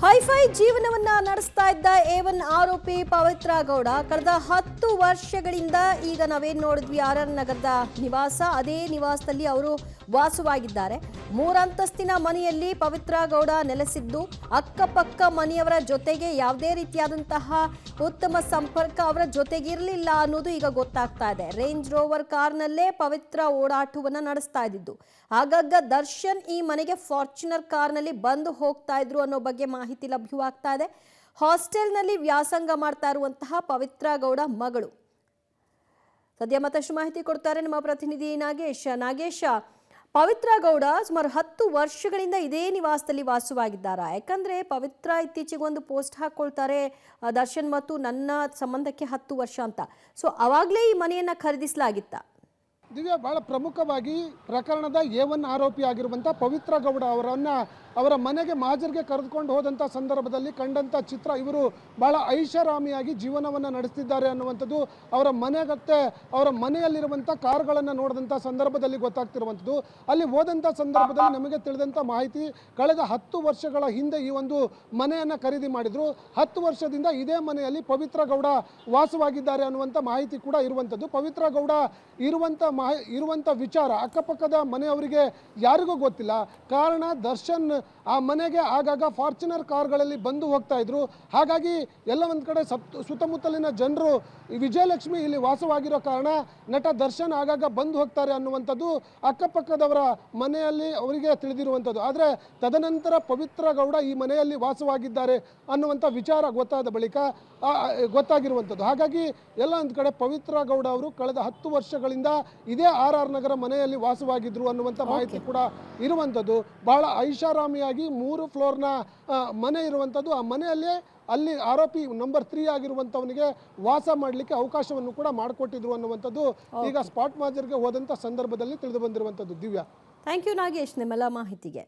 Hi fi ಜೀವನವನ್ನ ನಡೆಸ್ತಾ ಇದ್ದ A1 ಆರೋಪಿ ಪವಿತ್ರ ಗೌಡ ಕಳೆದ 10 ವರ್ಷಗಳಿಂದ ಈಗ ನಾವೇನ್ ನೋಡಿದ್ವಿ RR ನಗರದ ನಿವಾಸ, ಅದೇ ನಿವಾಸದಲ್ಲಿ ಅವರು ವಾಸವಾಗಿದ್ದಾರೆ. 3 ಅಂತಸ್ತಿನ ಮನೆಯಲ್ಲಿ ಪವಿತ್ರ ಗೌಡ ನೆಲೆಸಿದ್ದು ಅಕ್ಕಪಕ್ಕ ಮನೆಯವರ ಜೊತೆಗೆ ಯಾವುದೇ ರೀತಿಯಾದಂತಹ ಉತ್ತಮ ಸಂಪರ್ಕ ಅವರ ಜೊತೆಗಿರಲಿಲ್ಲ ಅನ್ನೋದು ಈಗ ಗೊತ್ತಾಗ್ತಾ ಇದೆ. ರೇಂಜ್ ರೋವರ್ ಕಾರ್ನಲ್ಲೇ ಪವಿತ್ರ ಓಡಾಟವನ್ನ ನಡೆಸ್ತಾ ಇದ್ದಿದ್ದು. ಆಗಾಗ ದರ್ಶನ್ ಈ ಮನೆಗೆ ಫಾರ್ಚುನರ್ ಕಾರ್ನಲ್ಲಿ ಬಂದು ಹೋಗ್ತಾ ಇದ್ರು ಅನ್ನೋ ಬಗ್ಗೆ ಮಾಹಿತಿ ಲಭ್ಯವಾಗ್ತಾ ಇದೆ. ಹಾಸ್ಟೆಲ್ನಲ್ಲಿ ವ್ಯಾಸಂಗ ಮಾಡ್ತಾ ಇರುವಂತಹ ಪವಿತ್ರ ಗೌಡ ಮಗಳು ಸದ್ಯ ಮತ್ತಷ್ಟು ಮಾಹಿತಿ ಕೊಡ್ತಾರೆ ನಮ್ಮ ಪ್ರತಿನಿಧಿ ನಾಗೇಶ. ಪವಿತ್ರ ಗೌಡ ಸುಮಾರು 10 ವರ್ಷಗಳಿಂದ ಇದೇ ನಿವಾಸದಲ್ಲಿ ವಾಸವಾಗಿದ್ದಾರಾ? ಯಾಕಂದ್ರೆ ಪವಿತ್ರ ಇತ್ತೀಚೆಗೆ ಒಂದು ಪೋಸ್ಟ್ ಹಾಕೊಳ್ತಾರೆ, ದರ್ಶನ್ ಮತ್ತು ನನ್ನ ಸಂಬಂಧಕ್ಕೆ 10 ವರ್ಷ ಅಂತ. ಸೊ ಅವಾಗಲೇ ಈ ಮನೆಯನ್ನ ಖರೀದಿಸಲಾಗಿತ್ತ? ದಿವ್ಯಾ, ಬಹಳ ಪ್ರಮುಖವಾಗಿ ಪ್ರಕರಣದ A1 ಆರೋಪಿ ಆಗಿರುವಂಥ ಪವಿತ್ರ ಗೌಡ ಅವರ ಮನೆಗೆ ಮಾಜರ್ಗೆ ಕರೆದುಕೊಂಡು ಹೋದಂಥ ಸಂದರ್ಭದಲ್ಲಿ ಕಂಡಂಥ ಚಿತ್ರ, ಇವರು ಬಹಳ ಐಷಾರಾಮಿಯಾಗಿ ಜೀವನವನ್ನು ನಡೆಸ್ತಿದ್ದಾರೆ ಅನ್ನುವಂಥದ್ದು ಅವರ ಅವರ ಮನೆಯಲ್ಲಿರುವಂಥ ಕಾರ್ಗಳನ್ನು ನೋಡಿದಂಥ ಸಂದರ್ಭದಲ್ಲಿ ಗೊತ್ತಾಗ್ತಿರುವಂಥದ್ದು. ಅಲ್ಲಿ ಹೋದಂಥ ಸಂದರ್ಭದಲ್ಲಿ ನಮಗೆ ತಿಳಿದಂಥ ಮಾಹಿತಿ, ಕಳೆದ 10 ವರ್ಷಗಳ ಹಿಂದೆ ಈ ಒಂದು ಮನೆಯನ್ನು ಖರೀದಿ ಮಾಡಿದ್ರು. 10 ವರ್ಷದಿಂದ ಇದೇ ಮನೆಯಲ್ಲಿ ಪವಿತ್ರ ಗೌಡ ವಾಸವಾಗಿದ್ದಾರೆ ಅನ್ನುವಂಥ ಮಾಹಿತಿ ಕೂಡ ಇರುವಂಥದ್ದು. ಪವಿತ್ರ ಗೌಡ ಇರುವಂಥ ವಿಚಾರ ಅಕ್ಕಪಕ್ಕದ ಮನೆಯವರಿಗೆ ಯಾರಿಗೂ ಗೊತ್ತಿಲ್ಲ. ಕಾರಣ, ದರ್ಶನ್ ಆ ಮನೆಗೆ ಆಗಾಗ ಫಾರ್ಚುನರ್ ಕಾರ್ಗಳಲ್ಲಿ ಬಂದು ಹೋಗ್ತಾ ಇದ್ರು. ಹಾಗಾಗಿ ಎಲ್ಲ ಒಂದು ಕಡೆ ಸುತ್ತಮುತ್ತಲಿನ ಜನರು ವಿಜಯಲಕ್ಷ್ಮಿ ಇಲ್ಲಿ ವಾಸವಾಗಿರೋ ಕಾರಣ ನಟ ದರ್ಶನ್ ಆಗಾಗ ಬಂದು ಹೋಗ್ತಾರೆ ಅನ್ನುವಂಥದ್ದು ಅಕ್ಕಪಕ್ಕದವರ ಮನೆಯಲ್ಲಿ ಅವರಿಗೆ ತಿಳಿದಿರುವಂಥದ್ದು. ಆದರೆ ತದನಂತರ ಪವಿತ್ರ ಗೌಡ ಈ ಮನೆಯಲ್ಲಿ ವಾಸವಾಗಿದ್ದಾರೆ ಅನ್ನುವಂಥ ವಿಚಾರ ಗೊತ್ತಾದ ಬಳಿಕ ಗೊತ್ತಾಗಿರುವಂಥದ್ದು. ಹಾಗಾಗಿ ಎಲ್ಲ ಒಂದು ಕಡೆ ಪವಿತ್ರ ಗೌಡ ಅವರು ಕಳೆದ 10 ವರ್ಷಗಳಿಂದ ಇದೇ RR ನಗರ ಮನೆಯಲ್ಲಿ ವಾಸವಾಗಿದ್ರು ಅನ್ನುವಂಥ ಮಾಹಿತಿ ಕೂಡ ಇರುವಂಥದ್ದು. ಬಹಳ ಐಷಾರಾಮಿಯಾಗಿ 3 ಫ್ಲೋರ್ನ ಮನೆ ಇರುವಂಥದ್ದು. ಆ ಮನೆಯಲ್ಲೇ ಅಲ್ಲಿ ಆರೋಪಿ ನಂಬರ್ 3 ಆಗಿರುವಂಥವನಿಗೆ ವಾಸ ಮಾಡಲಿಕ್ಕೆ ಅವಕಾಶವನ್ನು ಕೂಡ ಮಾಡಿಕೊಟ್ಟಿದ್ರು ಅನ್ನುವಂಥದ್ದು ಈಗ ಸ್ಪಾಟ್ ಮಾಜರ್ಗೆ ಹೋದಂಥ ಸಂದರ್ಭದಲ್ಲಿ ತಿಳಿದು ಬಂದಿರುವಂಥದ್ದು. ದಿವ್ಯಾ, ಥ್ಯಾಂಕ್ ಯು ನಾಗೇಶ್ ನಿಮ್ಮೆಲ್ಲ ಮಾಹಿತಿಗೆ.